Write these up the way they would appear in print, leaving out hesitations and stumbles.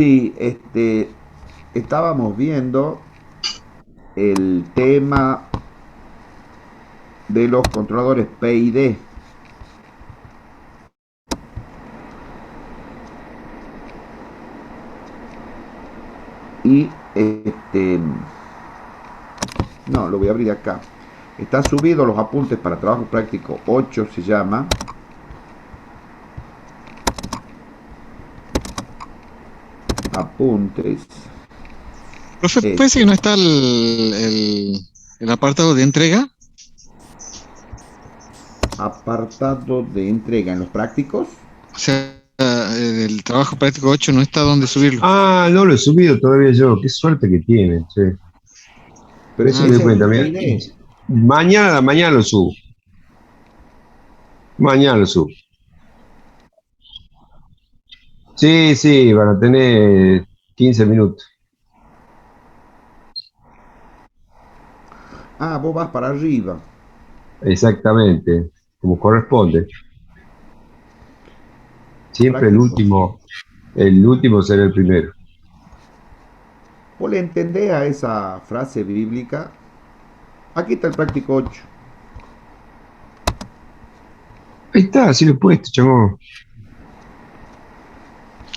Sí, estábamos viendo el tema de los controladores PID y no, lo voy a abrir acá. Está subido los apuntes para trabajo práctico 8 se llama. Apuntes. Profe, Es ¿puede ser que no está el apartado de entrega? apartado de entrega en los prácticos. O sea, el trabajo práctico 8 no está donde subirlo. Ah, no lo he subido todavía yo. Qué suerte que tiene, che. Pero Eso me di ese es cuenta. el Mira, PID. mañana a la mañana lo subo. Mañana lo subo. Sí, sí, van a tener 15 minutos. Ah, vos vas para arriba. Exactamente, como corresponde. Siempre Prácticos. el último será el primero. ¿Vos le entendés a esa frase bíblica? Aquí está el práctico 8. Ahí está, así lo he puesto, chamo.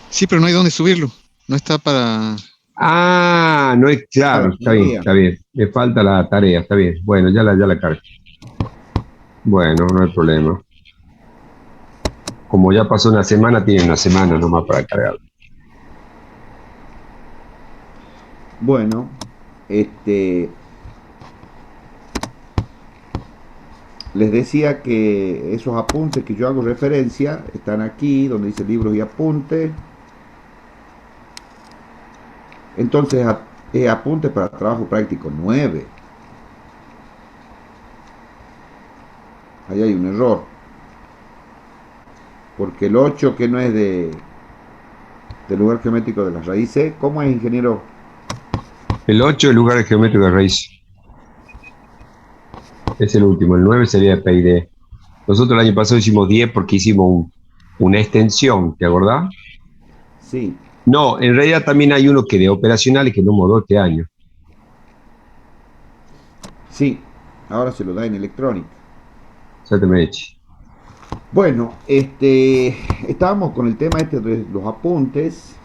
Sí, pero no hay donde subirlo. No está para... Ah, no es Para claro, está bien, tarea. está bien. Me falta la tarea, está bien. Bueno, ya la cargo. Bueno, no hay problema. Como ya pasó una semana, tiene una semana nomás para cargar. Bueno, este, les decía que esos apuntes que yo hago referencia están aquí, donde dice libros y apuntes. Entonces, apuntes para trabajo práctico 9. Ahí hay un error. Porque el 8 que no es del lugar geométrico de las raíces, ¿cómo es, ingeniero? El 8 el lugar geométrico de raíz, es el último. El 9 sería de PID. Nosotros el año pasado hicimos 10 porque hicimos una extensión, ¿te acordás? Sí, No, en realidad también hay uno que de operacionales que no mudó este año. sí. Ahora se lo da en electrónica. Exactamente. Bueno, estábamos con el tema este de los apuntes.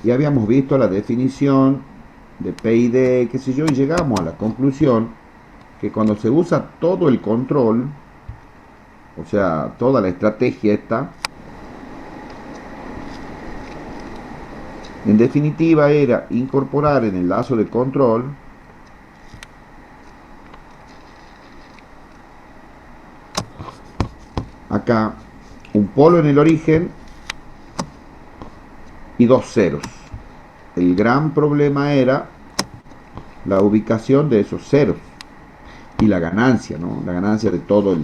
Y habíamos visto la definición de PID, qué sé yo, y llegamos a la conclusión que cuando se usa todo el control, o sea, toda la estrategia esta, en definitiva era incorporar en el lazo de control acá un polo en el origen y dos ceros. El gran problema era la ubicación de esos ceros y la ganancia, ¿no? La ganancia de toda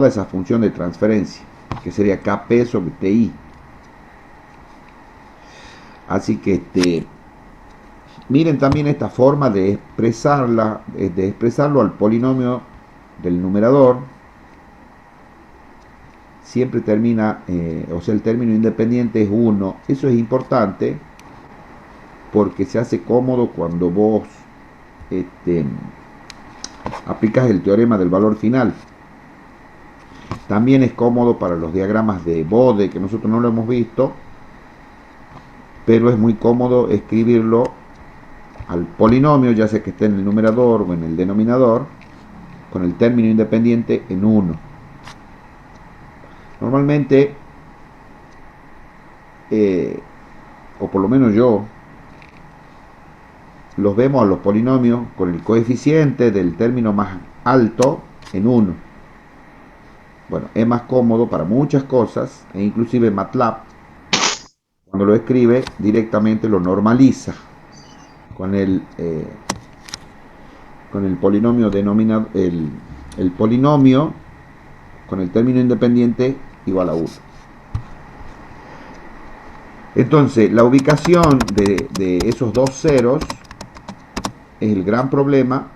esa función de transferencia, que sería Kp sobre Ti. Así que miren también esta forma de expresarla, de expresarlo al polinomio del numerador. Siempre termina, o sea, el término independiente es 1. Eso es importante porque se hace cómodo cuando vos este, aplicas el teorema del valor final. También es cómodo para los diagramas de Bode, que nosotros no lo hemos visto, pero es muy cómodo escribirlo al polinomio, ya sea que esté en el numerador o en el denominador, con el término independiente en 1. Normalmente, eh, o por lo menos yo, los vemos a los polinomios con el coeficiente del término más alto en 1. Bueno, es más cómodo para muchas cosas, e inclusive MATLAB, cuando lo escribe, directamente lo normaliza con con el polinomio denominado, el polinomio con el término independiente igual a 1. Entonces, la ubicación de esos dos ceros es el gran problema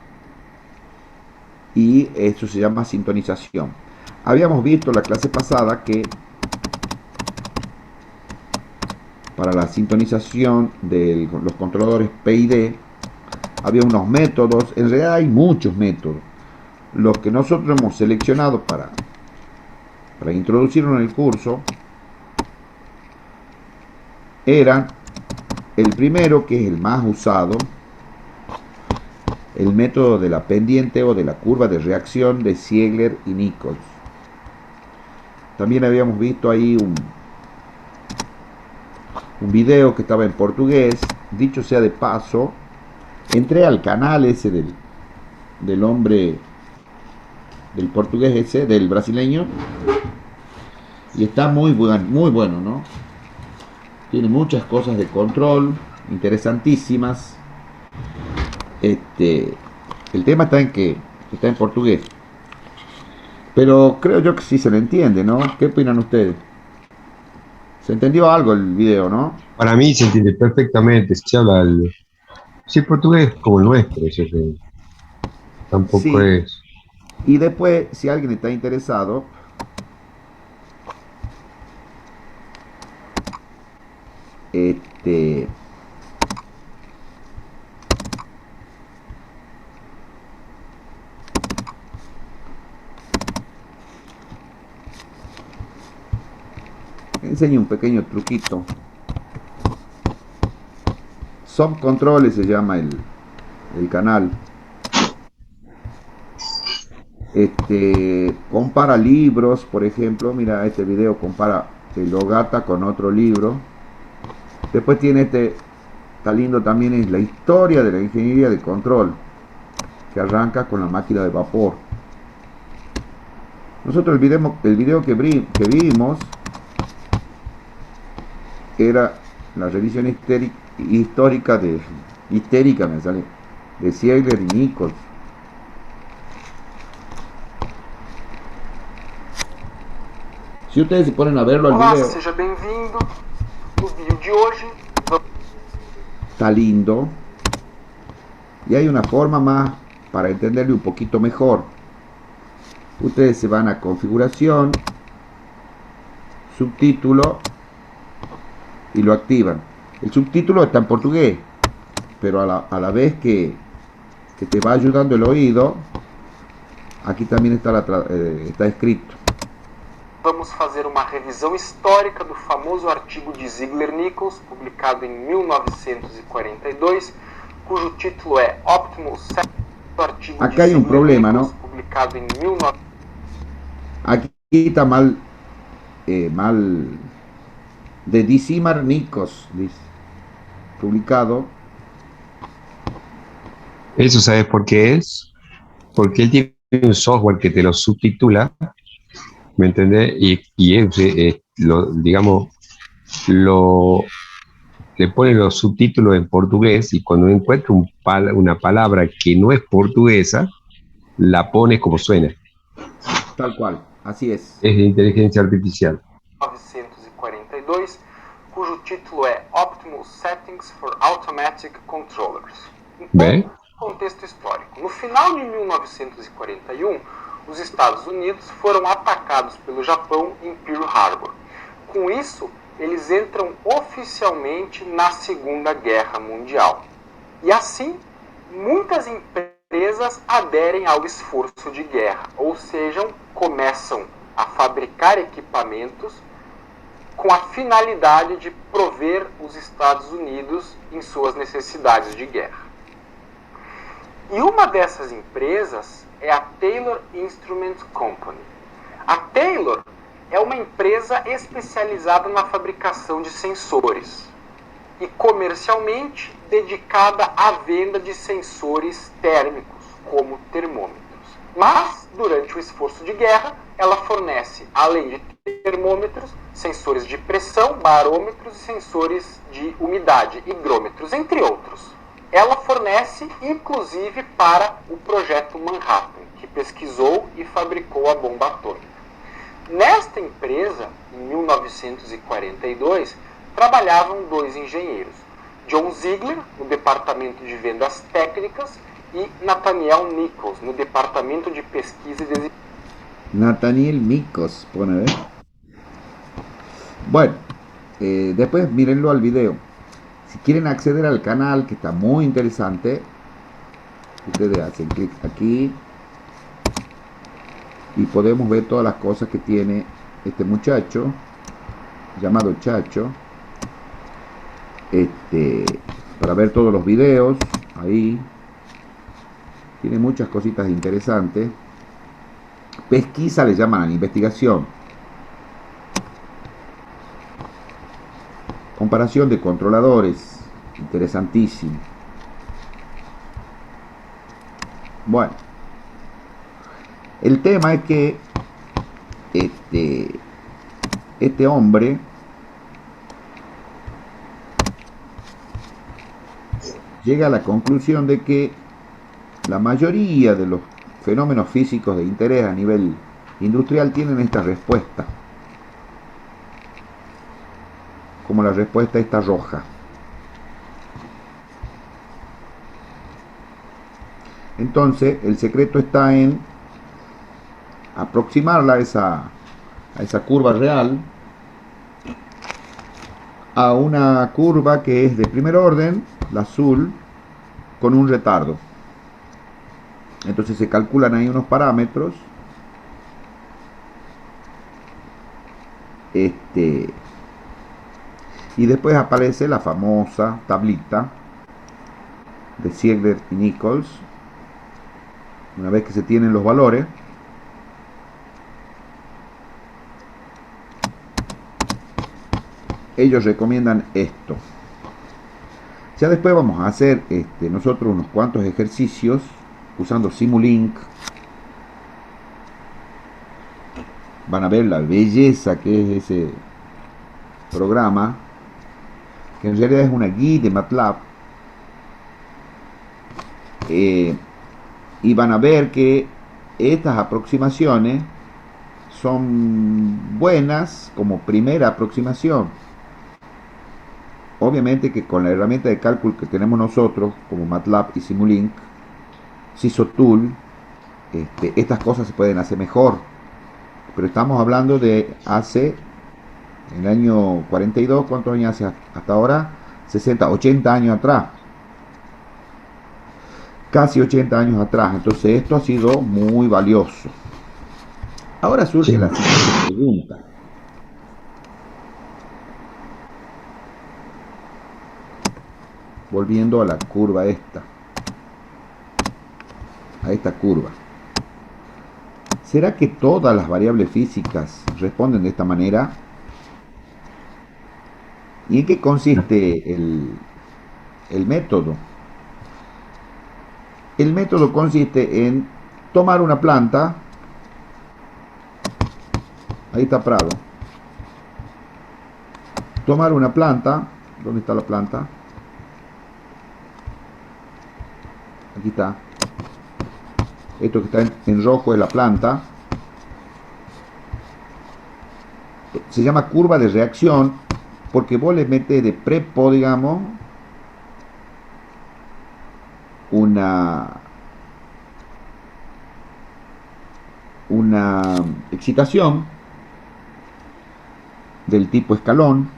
y eso se llama sintonización. Habíamos visto la clase pasada que para la sintonización de los controladores PID había unos métodos, en realidad hay muchos métodos. Los que nosotros hemos seleccionado para introducirlo en el curso eran el primero, que es el más usado, el método de la pendiente o de la curva de reacción de Ziegler y Nichols. También habíamos visto ahí un video que estaba en portugués. Dicho sea de paso, entré al canal ese del hombre, del portugués ese, del brasileño, y está muy bueno, ¿no? Tiene muchas cosas de control, interesantísimas. El tema está en que está en portugués, pero creo yo que sí se le entiende, ¿no? ¿Qué opinan ustedes? ¿Se entendió algo el video, no? Para mí se entiende perfectamente, se habla sí, portugués como el nuestro, o sea que tampoco Sí. es... Y después, si alguien está interesado, este, enseño un pequeño truquito. Soft Control se llama el canal. Compara libros, por ejemplo. Mira, este video compara el Ogata con otro libro. Después tiene está lindo también, es la historia de la ingeniería de control, que arranca con la máquina de vapor. Nosotros el video que vimos era la revisión histórica de Ziegler y Nichols. Si ustedes se ponen a verlo al Olá, video, seja bem-vindo. No vídeo de hoje, está lindo y hay una forma más para entenderlo un poquito mejor. Ustedes se van a configuración, subtítulo y lo activan. El subtítulo está en portugués, pero a la vez que te va ayudando el oído, aquí también está escrito. vamos fazer uma revisão histórica do famoso artigo de Ziegler-Nichols, publicado em 1942, cujo título é Optimal Set. Artigo Acá hay un problema, ¿no? Publicado em 19... Aquí está mal de Dicimar Nikos, dice, publicado. ¿Eso sabes por qué es? Porque él tiene un software que te lo subtitula, ¿me entendés? Y él, digamos, le pone los subtítulos en portugués y cuando encuentra una palabra que no es portuguesa, la pone como suena. Tal cual, así es. Es de inteligencia artificial. 1942, cujo título é Optimal Settings for Automatic Controllers. ¿Ve? Contexto histórico. No final de 1941, os Estados Unidos foram atacados pelo Japão em Pearl Harbor. Com isso, eles entram oficialmente na Segunda Guerra Mundial. E assim, muitas empresas aderem ao esforço de guerra, ou seja, começam a fabricar equipamentos com a finalidade de prover os Estados Unidos em suas necessidades de guerra. E uma dessas empresas é a Taylor Instrument Company. A Taylor é uma empresa especializada na fabricação de sensores e comercialmente dedicada à venda de sensores térmicos, como termômetros. Mas, durante o esforço de guerra, ela fornece, além de termômetros, sensores de pressão, barômetros e sensores de umidade, higrômetros, entre outros. Ela fornece, inclusive, para o projeto Manhattan, que pesquisou e fabricou a bomba atômica. Nesta empresa, em 1942, trabalhavam dois engenheiros, John Ziegler, no departamento de vendas técnicas, e Nathaniel Nichols, no Departamento de Pesquisa e Desenvolvimento. Nathaniel Nichols, pone, ¿ver? Bueno, después mírenlo al video. Si quieren acceder al canal, que está muy interesante, ustedes hacen clic aquí y podemos ver todas las cosas que tiene este muchacho llamado Chacho, para ver todos los videos. Ahí tiene muchas cositas interesantes. Pesquisa le llaman a la investigación. Comparación de controladores, interesantísimo. Bueno, el tema es que este hombre llega a la conclusión de que la mayoría de los fenómenos físicos de interés a nivel industrial tienen esta respuesta, como la respuesta esta roja. Entonces el secreto está en aproximarla a esa curva real, a una curva que es de primer orden, la azul, con un retardo. Entonces se calculan ahí unos parámetros, y después aparece la famosa tablita de Ziegler y Nichols. Una vez que se tienen los valores, ellos recomiendan esto. Ya después vamos a hacer nosotros unos cuantos ejercicios usando Simulink. Van a ver la belleza que es ese programa, que en realidad es una guía de MATLAB. Y van a ver que estas aproximaciones son buenas como primera aproximación. Obviamente que con la herramienta de cálculo que tenemos nosotros, como MATLAB y Simulink, SisoTool, estas cosas se pueden hacer mejor. Pero estamos hablando de hace, en el año 42, ¿cuántos años hace hasta ahora? 60, 80 años atrás. Casi 80 años atrás. Entonces esto ha sido muy valioso. Ahora surge la siguiente pregunta. Volviendo a la curva esta. A esta curva. ¿Será que todas las variables físicas responden de esta manera? ¿Y en qué consiste el método? El método consiste en tomar una planta. Ahí está Prado. Tomar una planta. ¿Dónde está la planta? Aquí está. Esto que está en rojo es la planta. Se llama curva de reacción porque vos le metes de prepo, digamos, una excitación del tipo escalón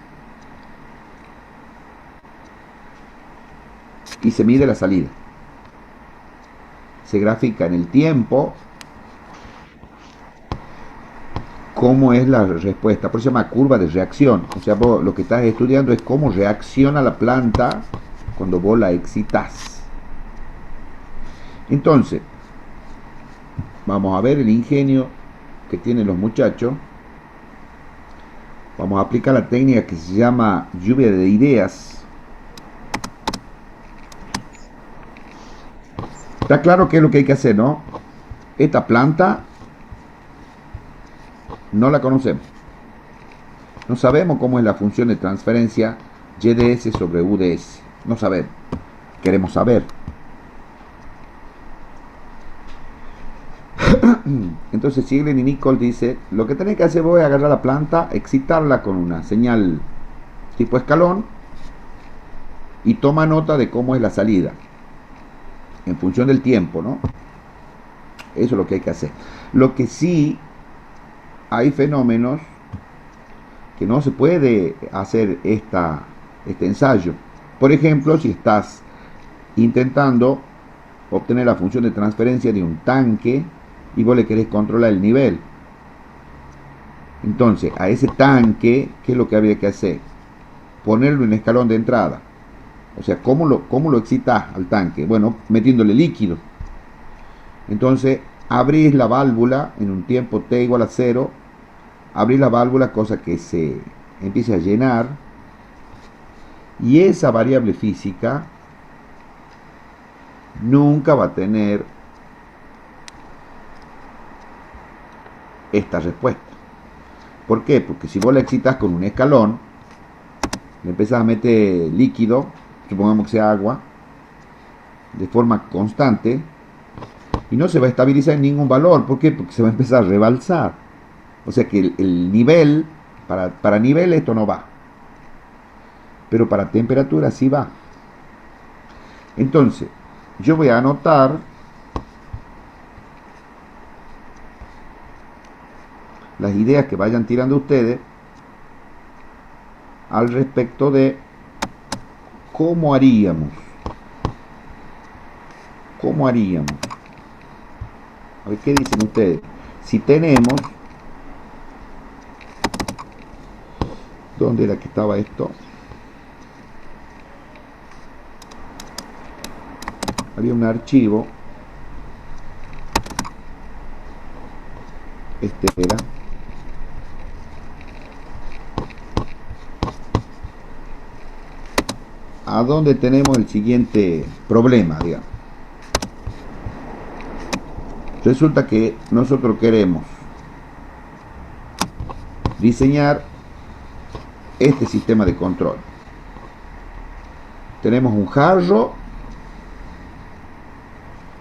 y se mide la salida. Se grafica en el tiempo cómo es la respuesta. Por eso se llama curva de reacción. O sea, vos lo que estás estudiando es cómo reacciona la planta cuando vos la excitas. Entonces, vamos a ver el ingenio que tienen los muchachos. Vamos a aplicar la técnica que se llama lluvia de ideas. Está claro qué es lo que hay que hacer, ¿no? Esta planta no la conocemos. No sabemos cómo es la función de transferencia YDS sobre UDS. No sabemos. Queremos saber. Entonces Ziegler y Nichols dice, lo que tenés que hacer vos es agarrar la planta, excitarla con una señal tipo escalón y toma nota de cómo es la salida. en función del tiempo, ¿no? Eso es lo que hay que hacer. Lo que sí, hay fenómenos que no se puede hacer este ensayo. Por ejemplo, si estás intentando obtener la función de transferencia de un tanque y vos le querés controlar el nivel. Entonces, a ese tanque, ¿qué es lo que habría que hacer? Ponerle un escalón de entrada. O sea, cómo lo excitas al tanque? Bueno, metiéndole líquido. Entonces, abrís la válvula en un tiempo t igual a 0, abrís la válvula, cosa que se empiece a llenar, y esa variable física nunca va a tener esta respuesta. ¿Por qué? Porque si vos la excitas con un escalón, le empezás a meter líquido, supongamos que sea agua, de forma constante, y no se va a estabilizar en ningún valor. ¿Por qué? Porque se va a empezar a rebalsar. O sea que el nivel, para nivel esto no va, pero para temperatura sí va. Entonces, yo voy a anotar las ideas que vayan tirando ustedes al respecto de cómo haríamos. ¿Cómo haríamos? A ver, ¿qué dicen ustedes? Si tenemos... ¿Dónde era que estaba esto? Había un archivo. Este era. ¿A dónde tenemos el siguiente problema, digamos? Resulta que nosotros queremos diseñar este sistema de control. Tenemos un jarro,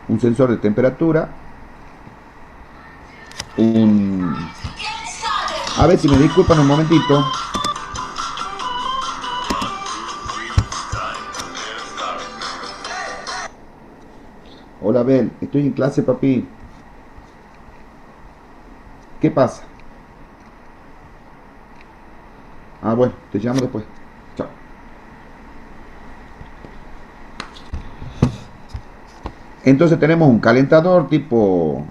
un sensor de temperatura, A ver si me disculpan un momentito. Hola, Bel, estoy en clase, papi. ¿Qué pasa? Ah, bueno, te llamo después. Chao. Entonces tenemos un calentador tipo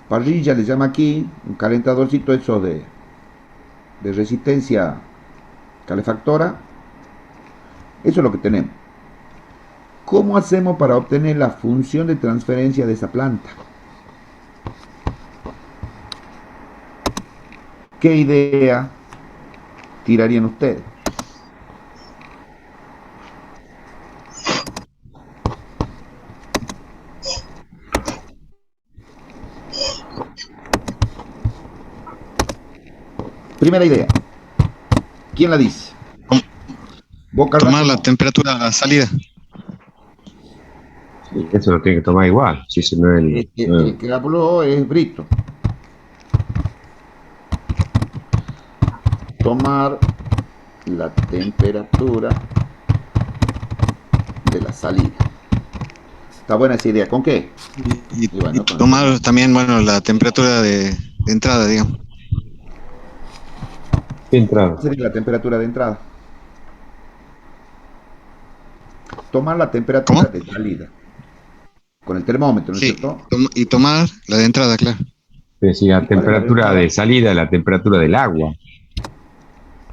parrilla, le llama aquí, un calentadorcito eso de resistencia calefactora. Eso es lo que tenemos. ¿Cómo hacemos para obtener la función de transferencia de esa planta? ¿Qué idea tirarían ustedes? Primera idea. ¿Quién la dice? ¿Vos, Carlos? Tomar la temperatura a la salida. Sí, eso lo tiene que tomar igual. Si eso no es El que habló es Brito. Tomar la temperatura de la salida. Está buena esa idea. ¿Con qué? Y bueno, tomar también, bueno, la temperatura de entrada, digamos. ¿Qué entrada? Sería la temperatura de entrada. Tomar la temperatura de salida. Con el termómetro, ¿no es Sí, cierto? y tomar la de entrada, claro. Es decir, la temperatura de salida es la temperatura del agua.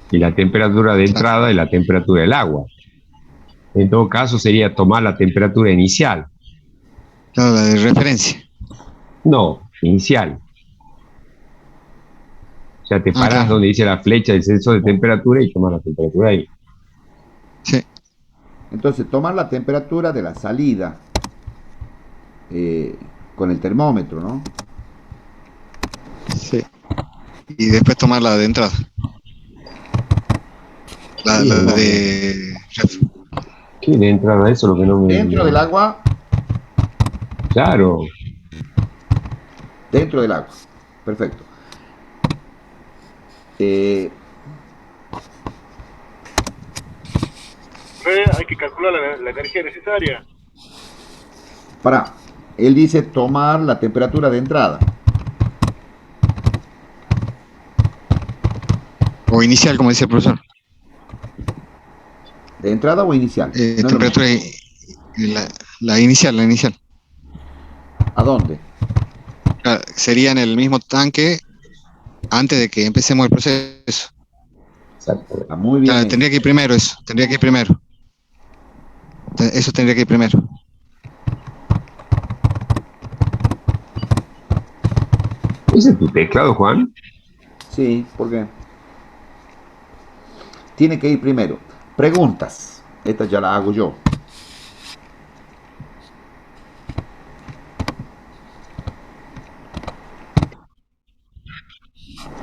Y la temperatura de entrada es la temperatura del agua. En todo caso, sería tomar la temperatura inicial. Claro, la de referencia. No, inicial. O sea, te parás claro. donde dice la flecha del sensor de temperatura y tomar la temperatura ahí. Sí. Entonces, tomar la temperatura de la salida con el termómetro, ¿no? Sí. Y después tomar la de entrada. La de ref. ¿Qué de entrada eso? Lo que no me... Dentro del agua. Claro. Dentro del agua. Perfecto. Hay que calcular la energía necesaria. Para, él dice tomar la temperatura de entrada. O inicial, como decía el profesor. ¿De entrada o inicial? No es lo Temperatura mismo. la inicial, la inicial. ¿A dónde? Claro, sería en el mismo tanque antes de que empecemos el proceso. Exacto. Está muy bien Claro, hecho. tendría que ir primero eso, tendría que ir primero. Eso tendría que ir primero. ¿Ese es tu teclado, Juan? Sí, ¿por qué? Tiene que ir primero. Preguntas. Esta ya la hago yo.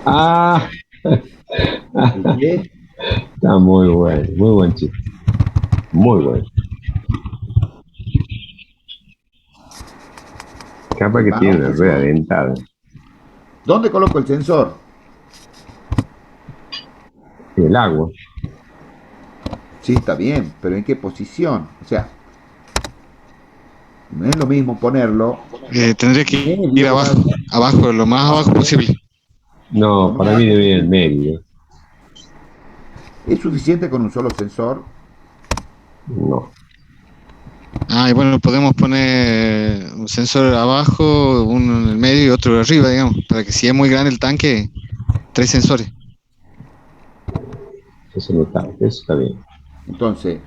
Ah, ¿Y qué? está muy buen chiste, muy bueno. Capaz que tiene una Vamos, rueda dentada. ¿dónde coloco el sensor? El agua. Sí, está bien, pero ¿en qué posición? O sea, no es lo mismo ponerlo Tendría que ir medio, abajo, abajo, lo más abajo posible. lo No, más para mí abajo debe ir en posible. medio. ¿Es suficiente con un solo sensor? No. Ah, y bueno, podemos poner un sensor abajo, uno en el medio y otro arriba, digamos, para que si es muy grande el tanque, 3 sensores. Eso no está, eso está bien. Entonces,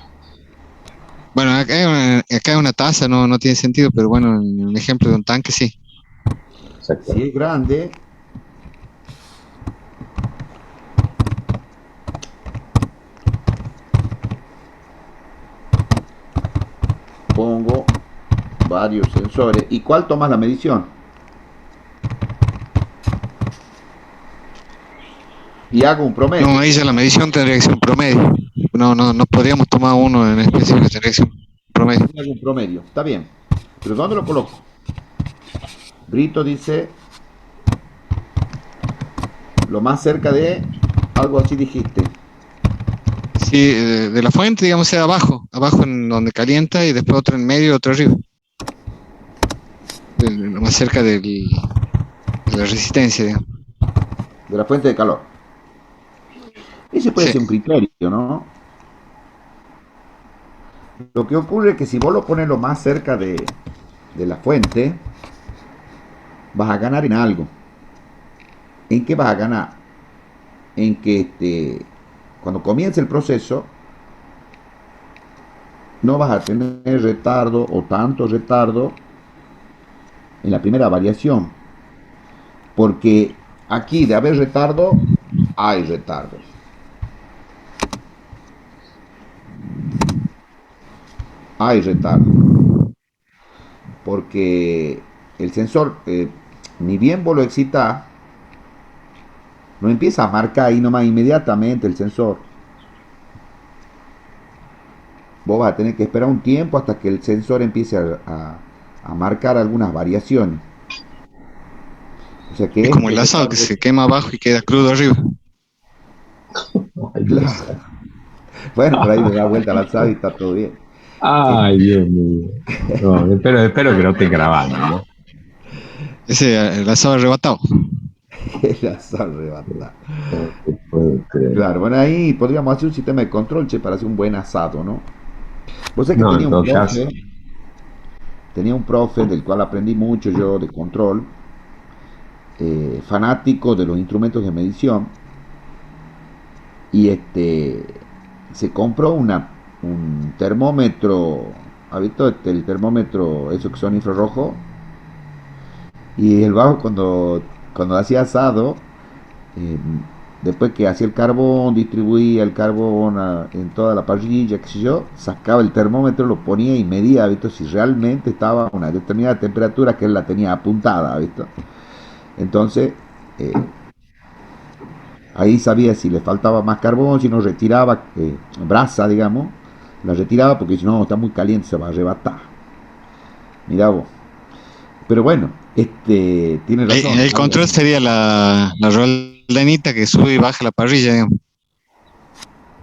Bueno, acá hay una taza, no tiene sentido, pero bueno, en el ejemplo de un tanque sí. si Exacto. es grande, pongo varios sensores. ¿Y cuál tomas la medición? Y hago un No, promedio. ahí ya la medición tendría que ser un promedio. No podríamos tomar uno en específico, tendría que ser un promedio. Y hago un promedio. Está bien. Pero ¿dónde lo coloco? Brito dice lo más cerca de algo así dijiste. Sí, de la fuente, digamos, sea abajo, abajo en donde calienta y después otro en medio y otro arriba. Lo más cerca de la resistencia, digamos. De la fuente de calor. Ese puede Sí. ser un criterio, ¿no? Lo que ocurre es que si vos lo pones lo más cerca de la fuente, vas a ganar en algo. ¿En qué vas a ganar? En que cuando comience el proceso, no vas a tener retardo o tanto retardo en la primera variación. Porque aquí de haber retardo, hay retardo. Hay retardo. Porque el sensor, ni bien vos lo excitas, no empieza a marcar ahí nomás inmediatamente el sensor. Vos vas a tener que esperar un tiempo hasta que el sensor empiece a marcar algunas variaciones. O sea que Es como este el asado que retardo, se quema abajo y queda crudo arriba. Ay, Dios. claro, bueno, por ahí le da vuelta al asado y está todo bien. Ay, Dios mío. No, espero que no esté grabando, ¿no? Ese, el asado arrebatado. El asado arrebatado. No te puedo creer. Claro, bueno, ahí podríamos hacer un sistema de control, che, para hacer un buen asado, ¿no? Vos sabés que No, en todo caso. tenía un profe del cual aprendí mucho yo de control, fanático de los instrumentos de medición, y se compró un termómetro, ¿has visto el termómetro, eso que son infrarrojo? Y el bajo cuando hacía asado, eh, después que hacía el carbón, distribuía el carbón en toda la parrilla, qué sé yo, sacaba el termómetro, lo ponía y medía, ¿visto? Si realmente estaba a una determinada temperatura que él la tenía apuntada, ¿visto? Entonces, eh, ahí sabía si le faltaba más carbón, si no retiraba brasa, digamos, la retiraba porque si no está muy caliente se va a arrebatar. Mirá vos. Pero bueno, tiene razón. El control sería la roldanita que sube y baja la parrilla, digamos.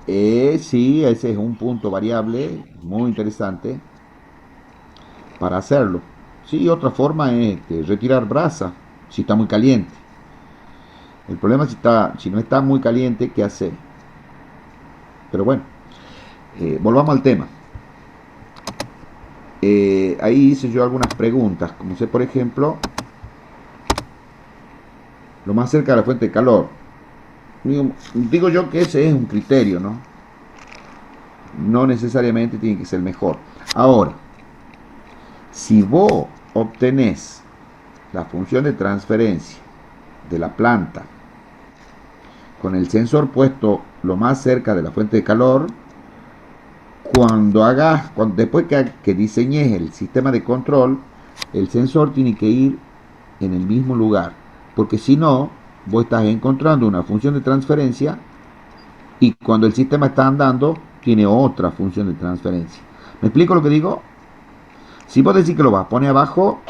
Sí, ese es un punto variable muy interesante. para hacerlo. Sí, otra forma es retirar brasa si está muy caliente. El problema es si no está muy caliente, ¿qué hace? Pero bueno, volvamos al tema. Ahí hice yo algunas preguntas, como sé, por ejemplo, lo más cerca de la fuente de calor. Digo yo que ese es un criterio, ¿no? No necesariamente tiene que ser mejor. Ahora, si vos obtenés la función de transferencia de la planta con el sensor puesto lo más cerca de la fuente de calor, después que diseñes el sistema de control, el sensor tiene que ir en el mismo lugar, porque si no, vos estás encontrando una función de transferencia y cuando el sistema está andando, tiene otra función de transferencia. ¿Me explico lo que digo? Si vos decís que lo vas a poner abajo,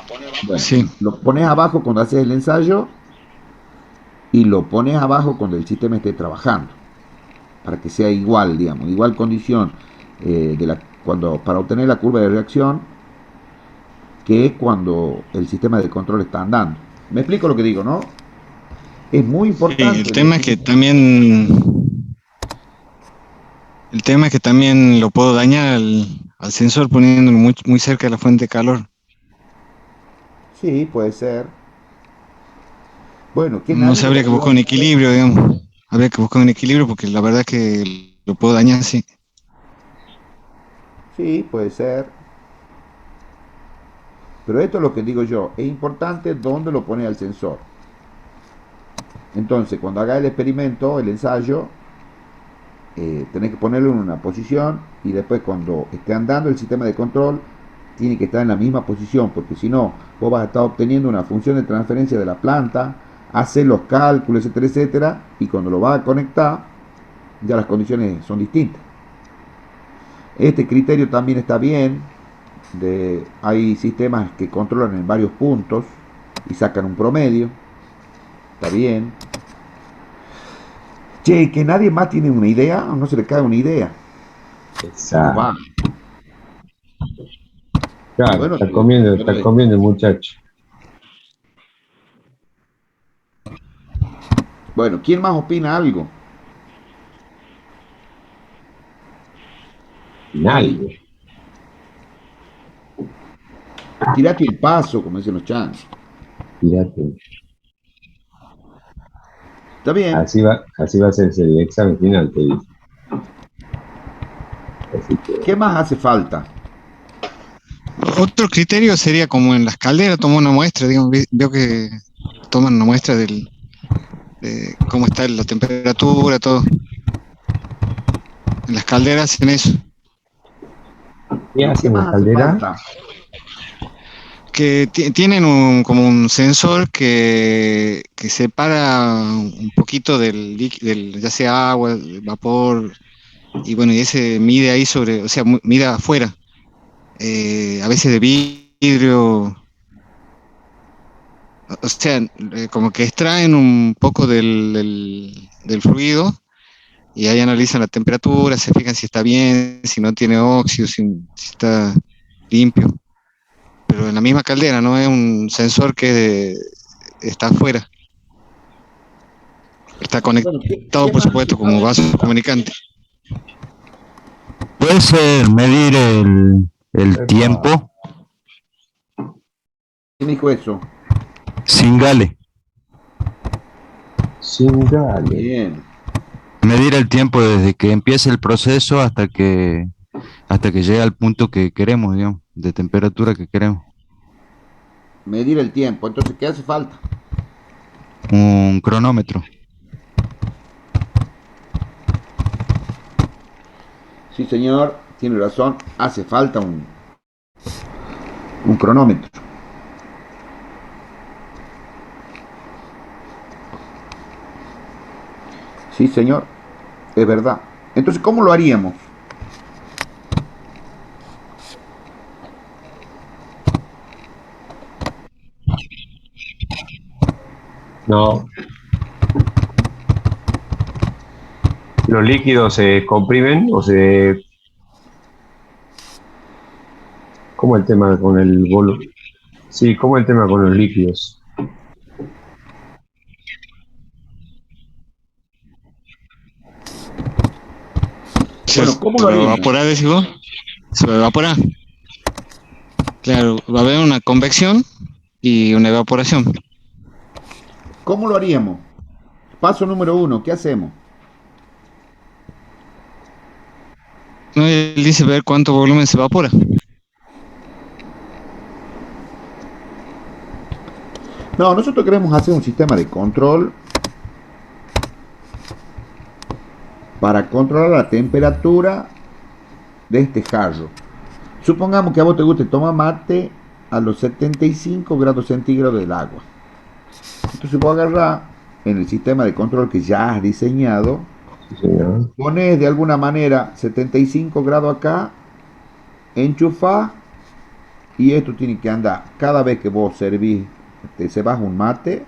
bueno, Sí, lo pones abajo cuando haces el ensayo y lo pones abajo cuando el sistema esté trabajando, para que sea igual, digamos, igual condición para obtener la curva de reacción que cuando el sistema de control está andando. ¿Me explico lo que digo, no? Es muy sí, importante definir. el tema es que también lo puedo dañar al sensor poniéndolo muy cerca de la fuente de calor. Sí, puede ser. Bueno, que No nadie sé, me lo habría que ayuda. buscar un equilibrio, digamos. Habría que buscar un equilibrio porque la verdad es que lo puedo dañar, sí. Sí, puede ser. Pero esto es lo que digo yo. Es importante dónde lo pone el sensor. Entonces, cuando haga el experimento, el ensayo, tenés que ponerlo en una posición y después cuando esté andando el sistema de control, tiene que estar en la misma posición, porque si no, vos vas a estar obteniendo una función de transferencia de la planta, hacer los cálculos, etcétera, etcétera, y cuando lo vas a conectar, ya las condiciones son distintas. Este criterio también está bien. Hay sistemas que controlan en varios puntos y sacan un promedio. Está bien. Che, que nadie más tiene una idea, o no se le cae una idea. ¿Cómo Exacto. va? Claro, Bueno, está comiendo el muchacho. bueno, ¿quién más opina algo? Nadie. Tirate el paso, como dicen los chans. Fíjate. Está bien. Así va a ser el examen final, te dice. Así que, ¿Qué más hace falta? Otro criterio sería como en las calderas tomar una muestra, digamos, veo que toman una muestra de cómo está la temperatura, todo. En las calderas hacen eso. ¿qué ¿Pero qué hacen en la más hace caldera? falta? Que tienen como un sensor que separa un poquito ya sea agua, vapor, y bueno, y ese mide ahí sobre, o sea, mide afuera, a veces de vidrio, o sea, como que extraen un poco del fluido y ahí analizan la temperatura, se fijan si está bien, si no tiene óxido, si está limpio. Pero en la misma caldera, no es un sensor está afuera, está Bueno, conectado, ¿qué por más hace supuesto, como falta? vaso comunicante. Puede ser medir el Epa, tiempo ¿Quién dijo eso? sin gale. Singale. Bien. Medir el tiempo desde que empieza el proceso hasta que llega al punto que queremos, digamos, de temperatura que queremos. Medir el tiempo. Entonces, ¿qué hace falta? Un cronómetro. Sí, señor, tiene razón. Hace falta un cronómetro. Sí, señor, es verdad. Entonces, ¿cómo lo haríamos? No, los líquidos se comprimen o se... ¿Cómo el tema con el volumen? Sí, ¿cómo el tema con los líquidos? Bueno, ¿cómo Se lo va a haríamos? evaporar, decís vos. Se va a evaporar. Claro, va a haber una convección y una evaporación. ¿Cómo lo haríamos? Paso número uno, ¿qué hacemos? No, él dice ver cuánto volumen se evapora. No, nosotros queremos hacer un sistema de control para controlar la temperatura de este jarro. Supongamos que a vos te guste tomar mate a los 75 grados centígrados del agua. Entonces vos agarrás en el sistema de control que ya has diseñado, Sí, señor. pones de alguna manera 75 grados acá, enchufás y esto tiene que andar. Cada vez que vos servís, se baja un mate,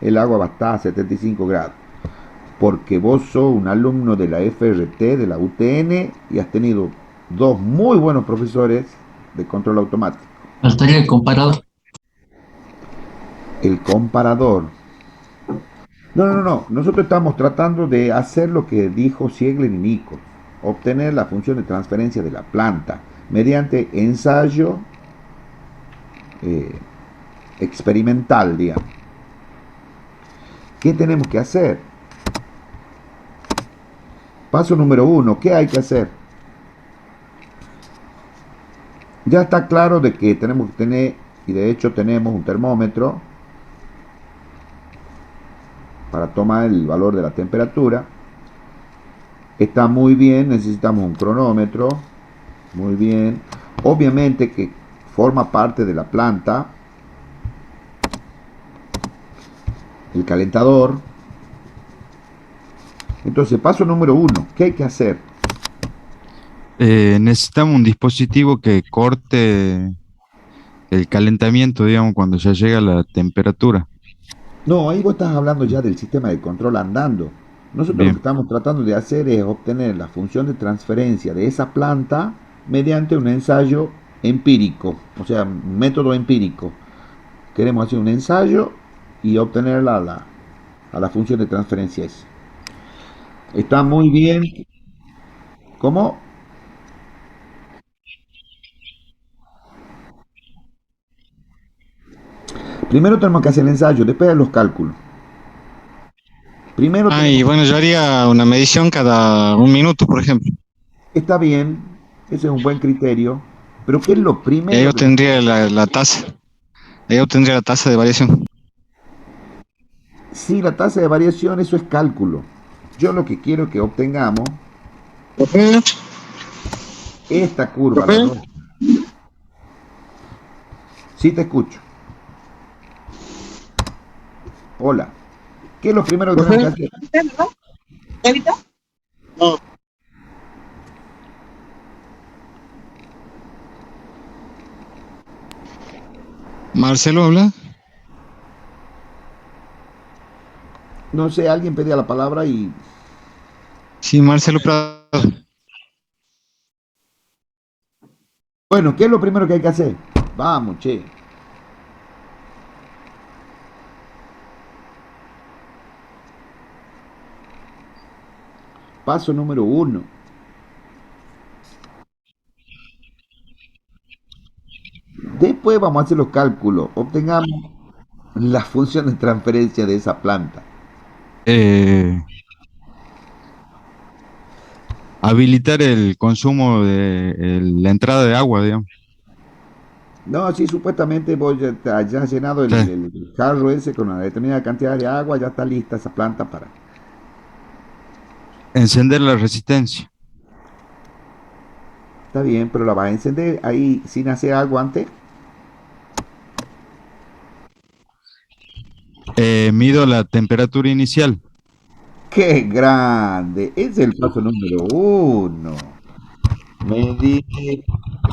el agua va a estar a 75 grados. Porque vos sos un alumno de la FRT, de la UTN, y has tenido dos muy buenos profesores de control automático. Faltaría el comparador. El comparador. No. Nosotros estamos tratando de hacer lo que dijo Siegler y Nico. Obtener la función de transferencia de la planta mediante ensayo eh, experimental, digamos. ¿Qué tenemos que hacer? Paso número uno, ¿qué hay que hacer? Ya está claro de que tenemos que tener, y de hecho tenemos un termómetro para tomar el valor de la temperatura. Está muy bien, necesitamos un cronómetro, muy bien. Obviamente que forma parte de la planta el calentador. Entonces, paso número uno, ¿qué hay que hacer? Necesitamos un dispositivo que corte el calentamiento, digamos, cuando ya llega la temperatura. No, ahí vos estás hablando ya del sistema de control andando. Nosotros lo que Bien, estamos tratando de hacer es obtener la función de transferencia de esa planta mediante un ensayo empírico, o sea, un método empírico. Queremos hacer un ensayo y obtener a la función de transferencia esa. Está muy bien. ¿Cómo? Primero tenemos que hacer el ensayo, después los cálculos. Primero Ah, y tenemos. bueno, yo haría una medición cada un minuto, por ejemplo. Está bien, ese es un buen criterio, pero ¿qué es lo Y ahí primero que... obtendría la tasa. Ahí obtendría la tasa de variación. Sí, la tasa de variación, eso es cálculo. Yo lo que quiero que obtengamos esta curva, la roja. Sí te escucho. Hola. ¿Qué es lo primero que tenemos que hacer? Marcelo habla. No sé, alguien pedía la palabra y... Sí, Marcelo Prado. Bueno, ¿qué es lo primero que hay que hacer? Vamos, che. Paso número uno. Después vamos a hacer los cálculos. Obtengamos la función de transferencia de esa planta. eh, habilitar el consumo de la entrada de agua, digamos. No, sí, supuestamente vos ya has llenado Sí. el jarro ese con una determinada cantidad de agua, ya está lista esa planta para... Encender la resistencia. Está bien, pero la vas a encender ahí sin hacer algo antes. Mido la temperatura inicial. ¡Qué grande! Ese es el paso número uno. Medir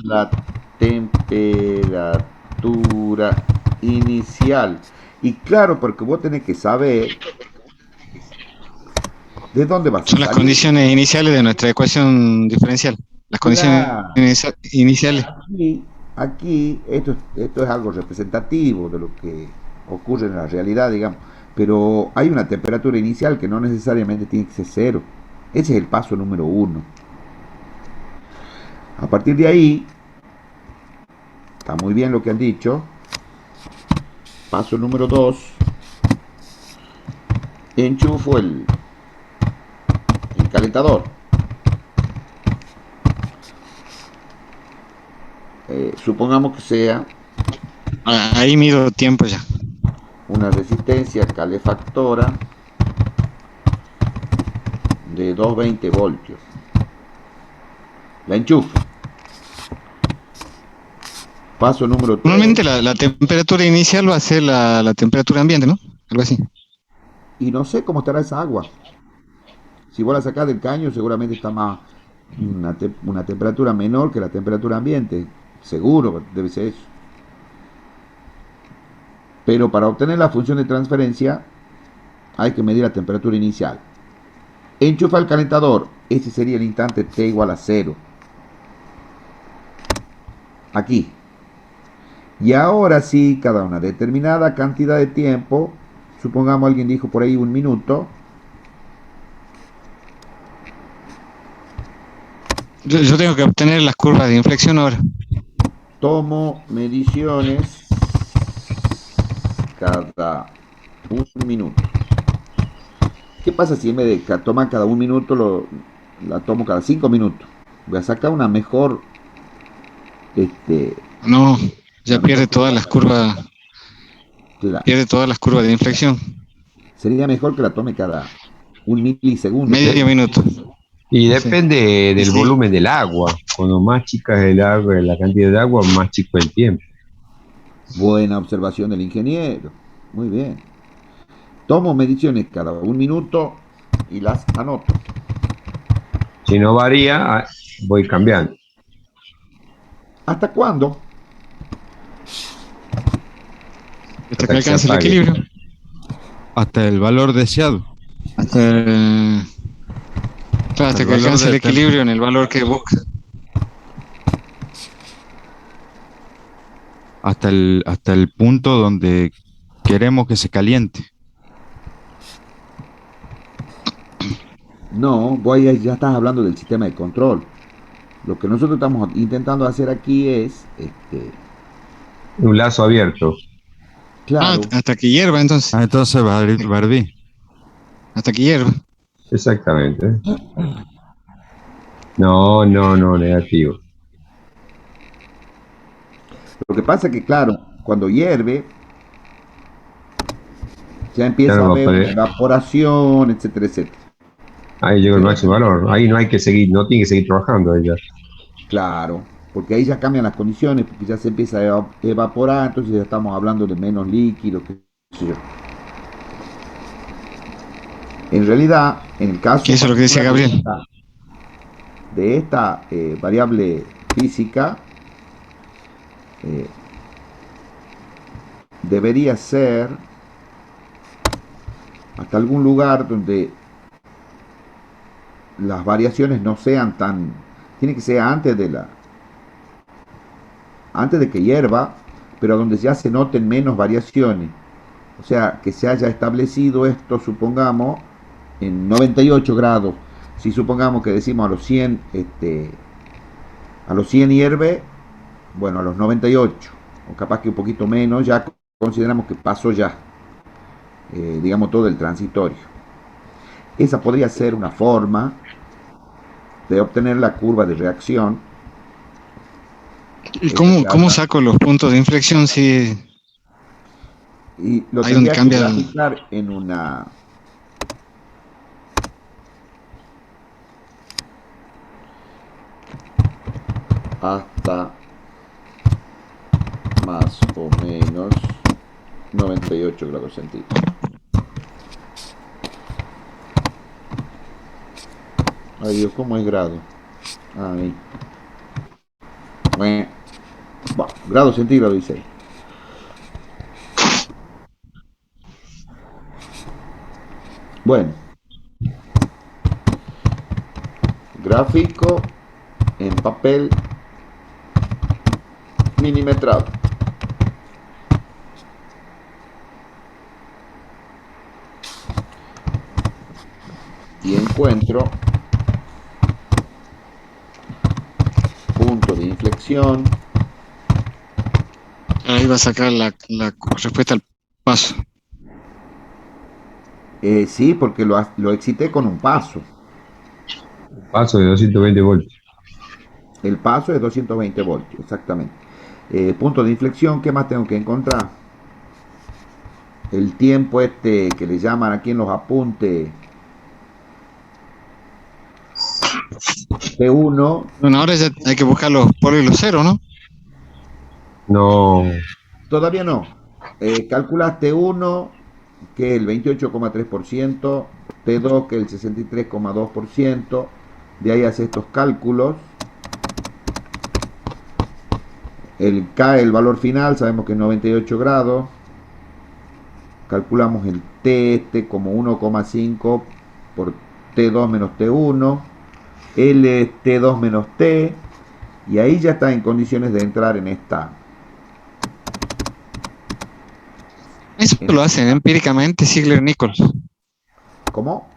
la temperatura inicial. Y claro, porque vos tenés que saber de dónde vas a Son las salir. condiciones iniciales de nuestra ecuación diferencial. Las condiciones Claro. iniciales. Aquí, aquí esto es algo representativo de lo que ocurre en la realidad, digamos, pero hay una temperatura inicial que no necesariamente tiene que ser cero. Ese es el paso número uno. A partir de ahí, está muy bien lo que han dicho. Paso número dos, enchufo el calentador. Supongamos que sea Ahí mido tiempo ya. una resistencia calefactora de 220 voltios. La enchufo. Paso número 3. Normalmente la temperatura inicial va a ser la temperatura ambiente, ¿no? Algo así. Y no sé cómo estará esa agua. Si vos la sacás del caño, seguramente está más una temperatura menor que la temperatura ambiente. Seguro debe ser eso. Pero para obtener la función de transferencia hay que medir la temperatura inicial. Enchufa el calentador. Ese sería el instante T igual a 0. Aquí. Y ahora sí, cada una determinada cantidad de tiempo, supongamos alguien dijo por ahí 1 minuto. Yo tengo que obtener las curvas de inflexión ahora. Tomo mediciones cada 1 minuto. ¿Qué pasa si en vez de tomar cada 1 minuto la tomo cada 5 minutos? Voy a sacar una mejor. No, ya pierde todas las curvas. Claro, Pierde todas las curvas de inflexión. sería mejor que la tome cada 1 milisegundo. Medio minuto. Y depende del Sí. volumen del agua. Cuando más chica es el agua, la cantidad de agua, más chico el tiempo. Buena observación del ingeniero. Muy bien. Tomo mediciones cada 1 minuto y las anoto. Si no varía, voy cambiando. ¿Hasta cuándo? Hasta que alcance el equilibrio. Hasta el valor deseado. Hasta que valor alcance el de equilibrio en el valor que busca. Hasta el punto donde queremos que se caliente. No, vos ya estás hablando del sistema de control. Lo que nosotros estamos intentando hacer aquí es, Un lazo abierto. claro, Hasta que hierva entonces. Entonces, Barbie, Hasta que hierva. Exactamente. No, negativo. lo que pasa es que, claro, cuando hierve, ya empieza Ya no a va a haber poder. una evaporación, etcétera, etcétera. Ahí llegó el máximo valor. Ahí no hay que seguir, no tiene que seguir trabajando ella. Claro, porque ahí ya cambian las condiciones, porque ya se empieza a evaporar, entonces ya estamos hablando de menos líquido, qué sé yo. En realidad, en el caso Que eso es lo que decía Gabriel. de esta variable física, debería ser hasta algún lugar donde las variaciones no sean tan, tiene que ser antes de que hierva, pero donde ya se noten menos variaciones. O sea, que se haya establecido esto, supongamos, en 98 grados. Si supongamos que decimos a los 100, a los 100 hierve, bueno, a los 98, o capaz que un poquito menos, ya consideramos que pasó ya, digamos, todo el transitorio. Esa podría ser una forma de obtener la curva de reacción. ¿Y cómo saco los puntos de inflexión si Y lo ahí donde tendría que cambia graficar en una hasta más o menos 98 grados centígrados. Ay Dios, ¿cómo es grado? Ahí. Bueno, grado centígrado dice ahí. Bueno, gráfico en papel milimetrado. Y encuentro punto de inflexión. Ahí va a sacar la respuesta al paso. Sí, porque lo excité con un paso. Paso de 220 voltios. El paso es 220 voltios, exactamente. Punto de inflexión, ¿qué más tengo que encontrar? El tiempo este que le llaman aquí en los apuntes T1. Bueno, ahora ya hay que buscar los polos y los ceros, ¿no? No, Todavía no. Calculas T1, que es el 28,3%, T2, que es el 63,2%. De ahí haces estos cálculos. El K, el valor final, sabemos que es 98 grados. Calculamos el T este como 1,5 por T2 menos T1. L es T2 menos T. Y ahí ya está en condiciones de entrar en esta. Eso lo hacen empíricamente Ziegler-Nichols. ¿Cómo?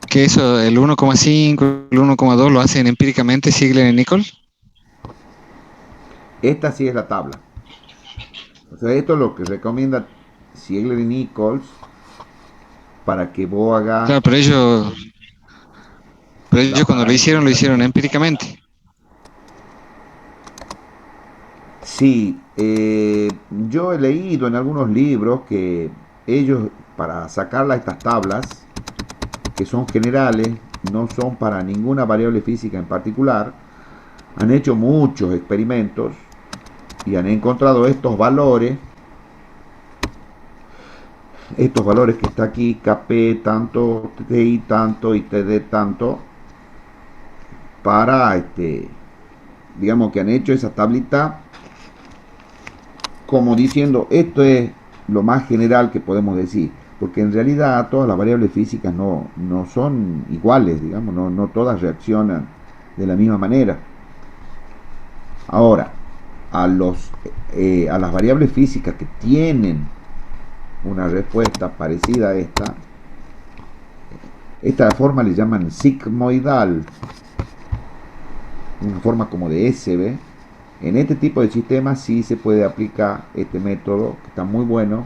Que eso, el 1,5, el 1,2 lo hacen empíricamente Ziegler-Nichols. Esta sí es la tabla. O sea, esto es lo que recomienda Ziegler y Nichols para que vos hagas. Claro, pero ellos cuando lo hicieron empíricamente. Sí, yo he leído en algunos libros que ellos, para sacarla estas tablas, que son generales, no son para ninguna variable física en particular, han hecho muchos experimentos y han encontrado estos valores que está aquí, KP tanto, TI tanto y TD tanto, para, digamos que han hecho esa tablita como diciendo, esto es lo más general que podemos decir, porque en realidad todas las variables físicas no son iguales, digamos, no todas reaccionan de la misma manera. Ahora, a las variables físicas que tienen una respuesta parecida a esta forma le llaman sigmoidal, una forma como de SB. En este tipo de sistemas sí se puede aplicar este método, que está muy bueno.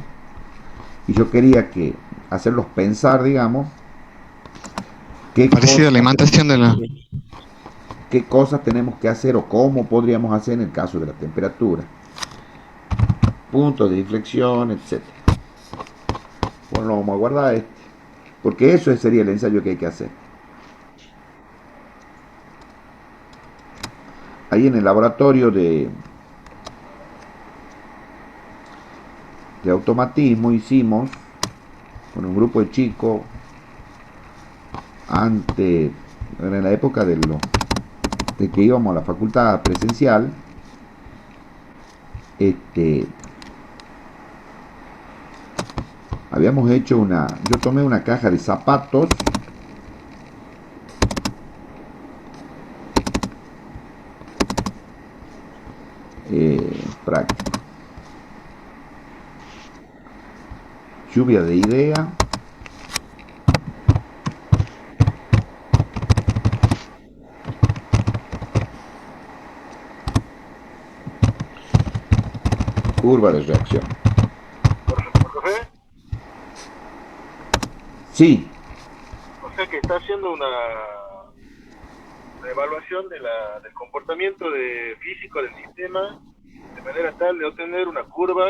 Y yo quería hacerlos pensar, digamos, Parecido a la imantación de la... qué cosas tenemos que hacer o cómo podríamos hacer en el caso de la temperatura. Puntos de inflexión, etc. Bueno, lo vamos a guardar porque eso sería el ensayo que hay que hacer. Ahí en el laboratorio de automatismo hicimos con un grupo de chicos antes, en la época de que íbamos a la facultad presencial, habíamos hecho yo tomé una caja de zapatos práctico. Lluvia de idea. Curva de reacción. ¿Profe? Sí. O sea que está haciendo una evaluación del comportamiento físico del sistema de manera tal de obtener una curva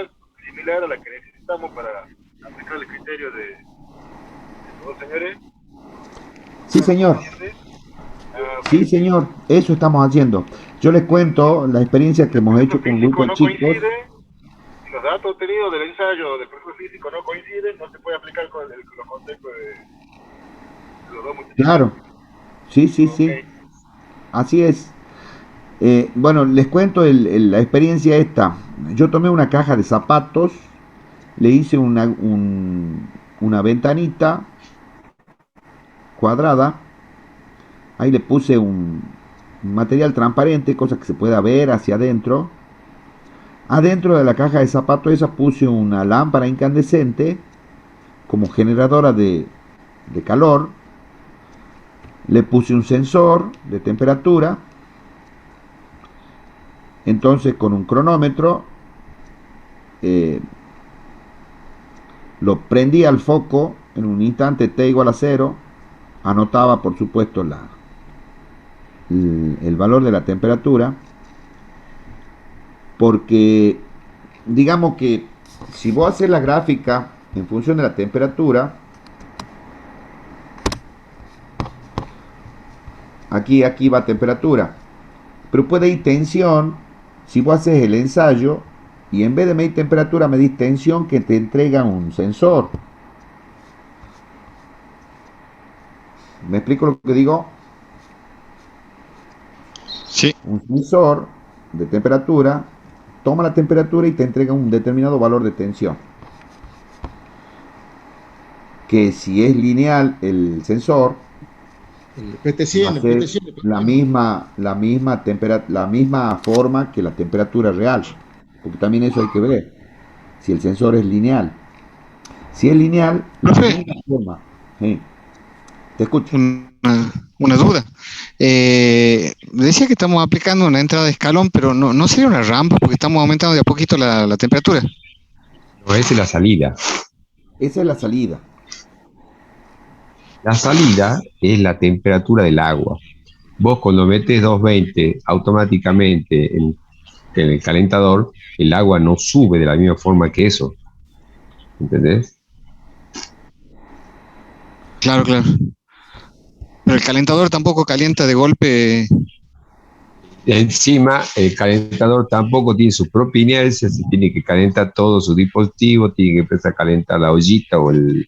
similar a la que necesitamos para aplicar el criterio de todos, señores. Sí, señor. Sí, señor. Eso estamos haciendo. Yo les cuento la experiencia que hemos hecho con un grupo de chicos. Si los datos obtenidos del ensayo del proceso físico no coinciden, no se puede aplicar con los conceptos de los dos muchachos. Claro. Sí, sí, sí. Así es. Bueno, les cuento la experiencia esta. Yo tomé una caja de zapatos, le hice una ventanita cuadrada, ahí le puse un material transparente, cosa que se pueda ver hacia adentro, Adentro de la caja de zapatos esa puse una lámpara incandescente como generadora de calor. Le puse un sensor de temperatura. Entonces con un cronómetro eh, lo prendí al foco en un instante t igual a 0. Anotaba por supuesto el valor de la temperatura. Porque digamos que si vos haces la gráfica en función de la temperatura, aquí va temperatura, pero puede ir tensión. Si vos haces el ensayo y en vez de medir temperatura medís tensión, que te entrega un sensor. ¿Me explico lo que digo? Sí. Un sensor de temperatura toma la temperatura y te entrega un determinado valor de tensión. Que si es lineal el sensor, El PT100, va a el ser PT100, el la misma forma que la temperatura real. Porque también eso hay que ver. Si el sensor es lineal. Si es lineal, la Profe, misma forma. Sí, te escucho. una duda. Decía que estamos aplicando una entrada de escalón, pero no sería una rampa porque estamos aumentando de a poquito la temperatura. No, esa es la salida. Esa es la salida. La salida es la temperatura del agua. Vos cuando metes 220 automáticamente en el calentador, el agua no sube de la misma forma que eso. ¿Entendés? Claro, claro. Pero el calentador tampoco calienta de golpe. Encima, el calentador tampoco tiene su propia inercia, se tiene que calentar todo su dispositivo, tiene que empezar a calentar la ollita o el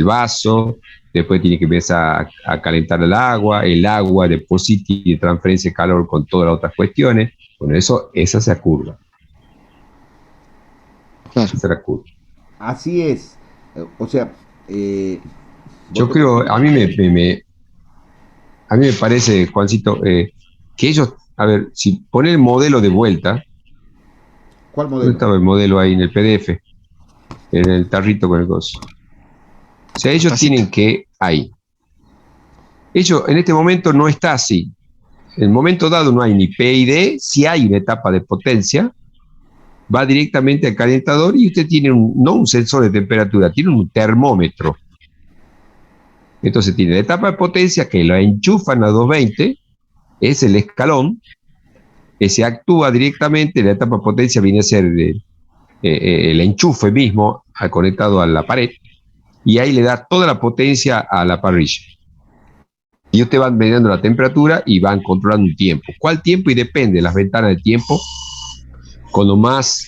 vaso, después tiene que empezar a calentar el agua deposita y de transferencia de calor con todas las otras cuestiones. Bueno, esa se curva. Claro. Esa es la curva. Así es. O sea, Yo creo, a mí me parece, Juancito, que ellos, a ver, si ponen el modelo de vuelta, ¿cuál ¿dónde modelo? estaba el modelo ahí en el PDF? En el tarrito con el coso. O sea, ellos tienen que, ahí. Ellos, en este momento no está así. En el momento dado no hay ni P y D, si hay una etapa de potencia, va directamente al calentador y usted tiene no un sensor de temperatura, tiene un termómetro. Entonces tiene la etapa de potencia que la enchufan a 220, es el escalón, que se actúa directamente, la etapa de potencia viene a ser el enchufe mismo conectado a la pared, y ahí le da toda la potencia a la parrilla. Y usted van midiendo la temperatura y van controlando un tiempo. ¿Cuál tiempo? Y depende de las ventanas de tiempo. Cuando más,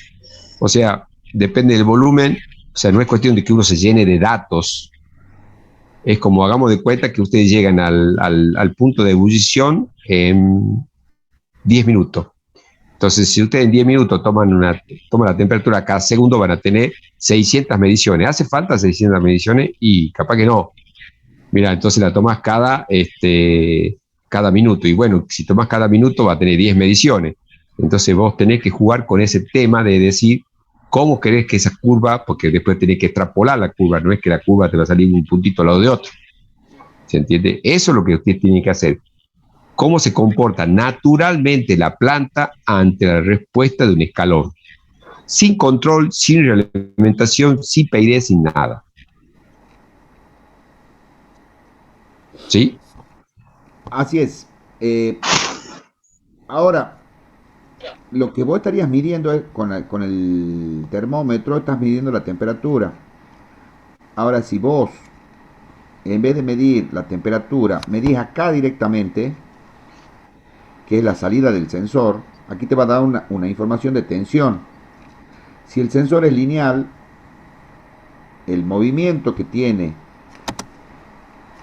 o sea, depende del volumen, o sea, no es cuestión de que uno se llene de datos. Es como hagamos de cuenta que ustedes llegan al punto de ebullición en 10 minutos. Entonces, si ustedes en 10 minutos toman la temperatura cada segundo, van a tener 600 mediciones. ¿Hace falta 600 mediciones? Y capaz que no. Mira, entonces la tomas cada minuto. Y bueno, si tomas cada minuto va a tener 10 mediciones. Entonces vos tenés que jugar con ese tema de decir cómo querés que esa curva, porque después tenés que extrapolar la curva, no es que la curva te va a salir un puntito al lado de otro. ¿Se entiende? Eso es lo que usted tiene que hacer. Cómo se comporta naturalmente la planta ante la respuesta de un escalón. Sin control, sin realimentación, sin PID, sin nada. ¿Sí? Así es. Ahora, lo que vos estarías midiendo es con el termómetro, estás midiendo la temperatura. Ahora, si vos, en vez de medir la temperatura, medís acá directamente, que es la salida del sensor, aquí te va a dar una información de tensión. Si el sensor es lineal, el movimiento que tiene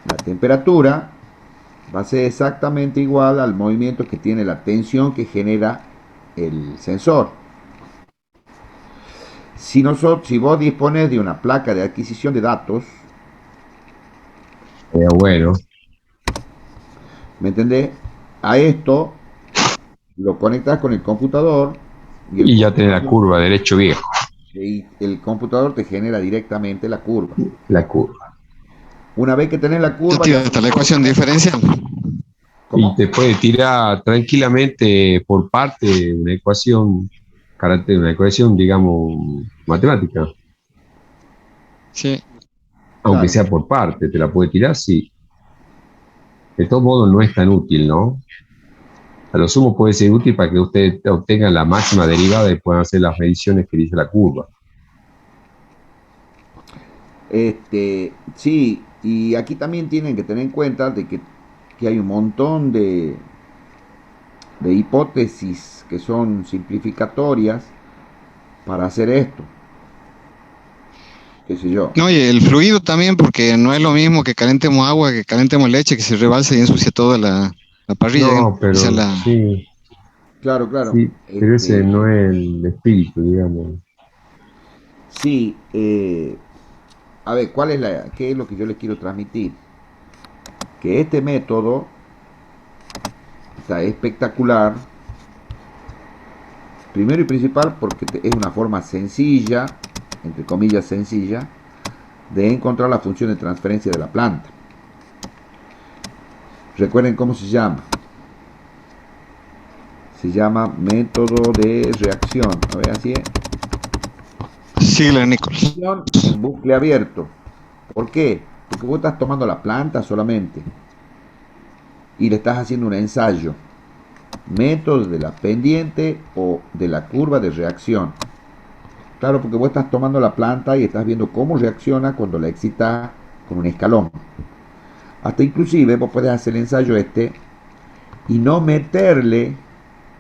la temperatura va a ser exactamente igual al movimiento que tiene la tensión que genera el sensor. Si vos dispones de una placa de adquisición de datos, Bueno. ¿me entendés? A esto lo conectas con el computador Y ya tenés la curva derecho viejo, y el computador te genera directamente la curva. la curva. Una vez que tenés la Ya curva, tira ya hasta la ecuación diferencial. ¿cómo? Y te puede tirar tranquilamente por parte una ecuación, digamos, matemática. Sí. Aunque Claro. sea por parte, te la puede tirar, sí. De todos modos, no es tan útil, ¿no? A lo sumo puede ser útil para que usted obtenga la máxima derivada y puedan hacer las mediciones que dice la curva. Sí, y aquí también tienen que tener en cuenta de que hay un montón de hipótesis que son simplificatorias para hacer esto, qué sé yo. No, y el fluido también, porque no es lo mismo que calentemos agua, que calentemos leche, que se rebalsa y ensucia toda la parrilla, digamos. No, Esa es pero la... sí, Claro, claro. sí, pero ese no es el espíritu, digamos. Sí, a ver, qué es lo que yo les quiero transmitir? Que este método está espectacular, primero y principal porque es una forma sencilla, entre comillas sencilla, de encontrar la función de transferencia de la planta. Recuerden cómo se llama. Se llama método de reacción. A ver, así es. Sigla Nichols. En bucle abierto. ¿Por qué? Porque vos estás tomando la planta solamente y le estás haciendo un ensayo. Método de la pendiente o de la curva de reacción. Claro, porque vos estás tomando la planta y estás viendo cómo reacciona cuando la excitas con un escalón. Hasta inclusive vos podés hacer el ensayo y no meterle,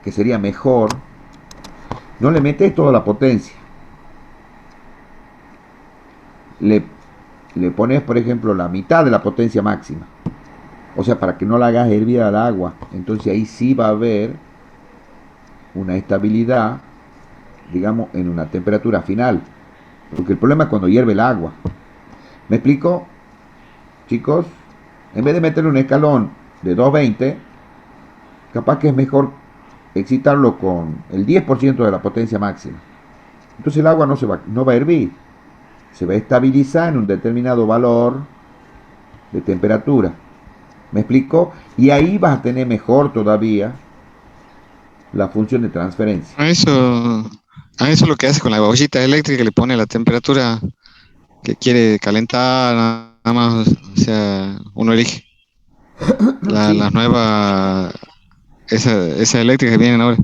que sería mejor, no le metes toda la potencia. Le, le pones, por ejemplo, la mitad de la potencia máxima. O sea, para que no la hagas hervir al agua. Entonces ahí sí va a haber una estabilidad, digamos, en una temperatura final. Porque el problema es cuando hierve el agua. ¿Me explico, chicos? En vez de meterle un escalón de 220, capaz que es mejor excitarlo con el 10% de la potencia máxima. Entonces el agua no va a hervir. Se va a estabilizar en un determinado valor de temperatura. ¿Me explico? Y ahí vas a tener mejor todavía la función de transferencia. A eso lo que hace con la bollita eléctrica, le pone la temperatura que quiere calentar, nada más, o sea, uno elige Sí, las nuevas, esa eléctrica que vienen ahora.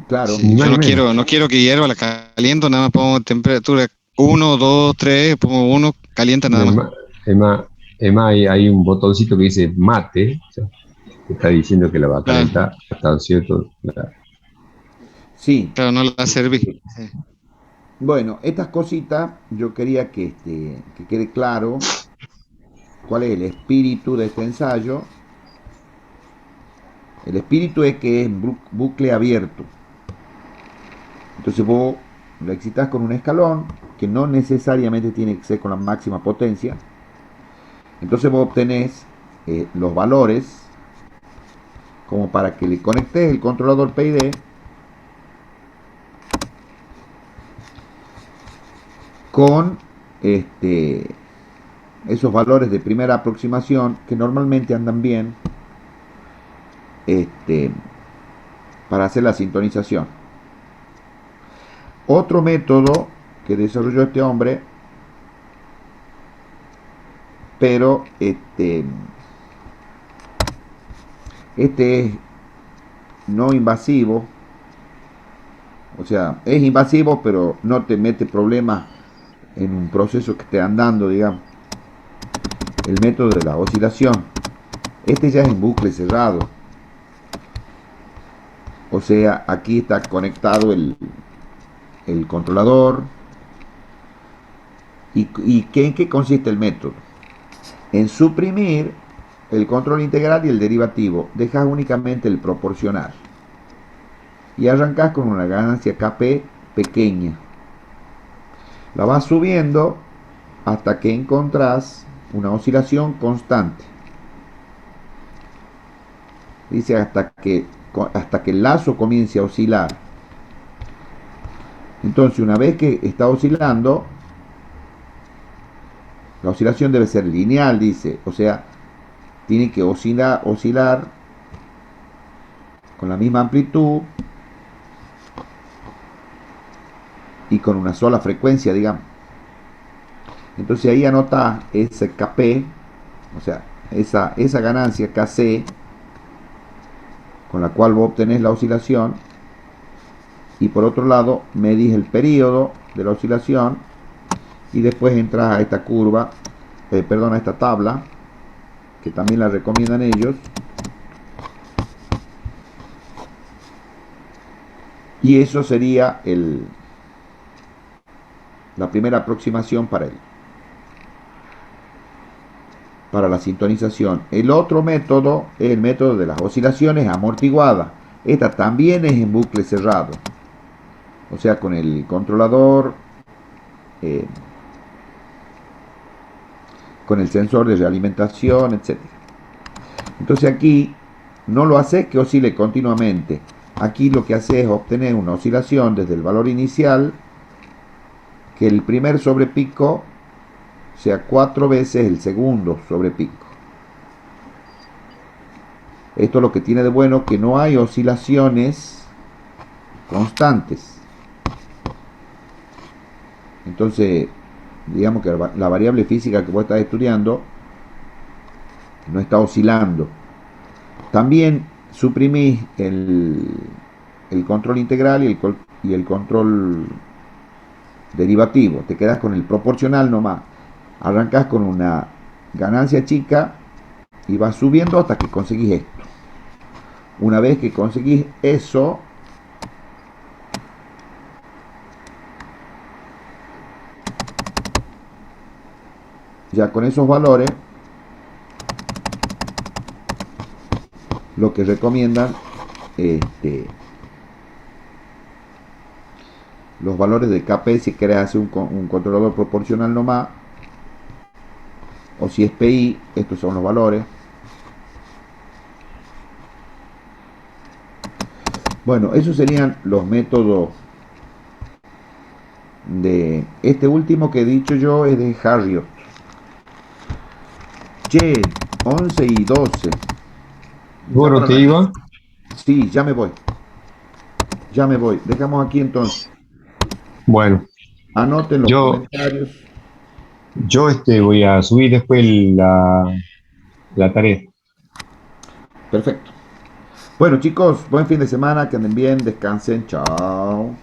claro. Ni Si más yo ni no menos. quiero, no quiero que hierva, la caliento, nada más pongo temperatura 1, 2, 3, pongo 1, calienta nada más. Además, hay un botoncito que dice mate, o sea, que está diciendo que la va a Claro, calentar hasta cierto. Sí. claro, no la serví. Sí. Bueno, estas cositas yo quería que quede claro cuál es el espíritu de este ensayo. El espíritu es que es bucle abierto. Entonces vos lo excitas con un escalón, que no necesariamente tiene que ser con la máxima potencia. Entonces vos obtenés los valores como para que le conectes el controlador PID con esos valores de primera aproximación que normalmente andan bien este, para hacer la sintonización. Otro método que desarrolló este hombre, pero este es no invasivo, o sea, es invasivo, pero no te mete problemas en un proceso que esté andando, digamos. El método de la oscilación. Este ya es en bucle cerrado. O sea, aquí está conectado el controlador. ¿Y en qué consiste el método? En suprimir el control integral y el derivativo. Dejas únicamente el proporcional. Y arrancas con una ganancia Kp pequeña. La vas subiendo hasta que encontrás una oscilación constante. Dice hasta que hasta que el lazo comience a oscilar. Entonces, una vez que está oscilando, la oscilación debe ser lineal, dice, o sea, tiene que oscilar con la misma amplitud y con una sola frecuencia, digamos. Entonces ahí anota ese KP, o sea, esa ganancia KC, con la cual vos obtenés la oscilación, y por otro lado medís el periodo de la oscilación, y después entras a esta curva, a esta tabla, que también la recomiendan ellos, y eso sería la primera aproximación para la sintonización. El otro método es el método de las oscilaciones amortiguadas. Esta también es en bucle cerrado, o sea, con el controlador, con el sensor de realimentación, etc. Entonces aquí no lo hace que oscile continuamente. Aquí lo que hace es obtener una oscilación desde el valor inicial, que el primer sobrepico sea 4 veces el segundo sobrepico. Esto lo que tiene de bueno que no hay oscilaciones constantes. Entonces, digamos que la variable física que vos estás estudiando no está oscilando. También suprimís el control integral y el control derivativo. Te quedas con el proporcional nomás. Arrancas con una ganancia chica y vas subiendo hasta que conseguís esto. Una vez que conseguís eso, ya con esos valores, lo que recomiendan los valores de KP, si querés hacer un controlador proporcional nomás, o si es PI, estos son los valores. Bueno, esos serían los métodos de este último que he dicho yo, es de Harriot. Che, 11 y 12. Bueno, te iba. Sí, ya me voy. Ya me voy. Dejamos aquí entonces. Bueno, Anoten los comentarios. Yo voy a subir después la tarea. Perfecto. Bueno, chicos, buen fin de semana, que anden bien, descansen, chao.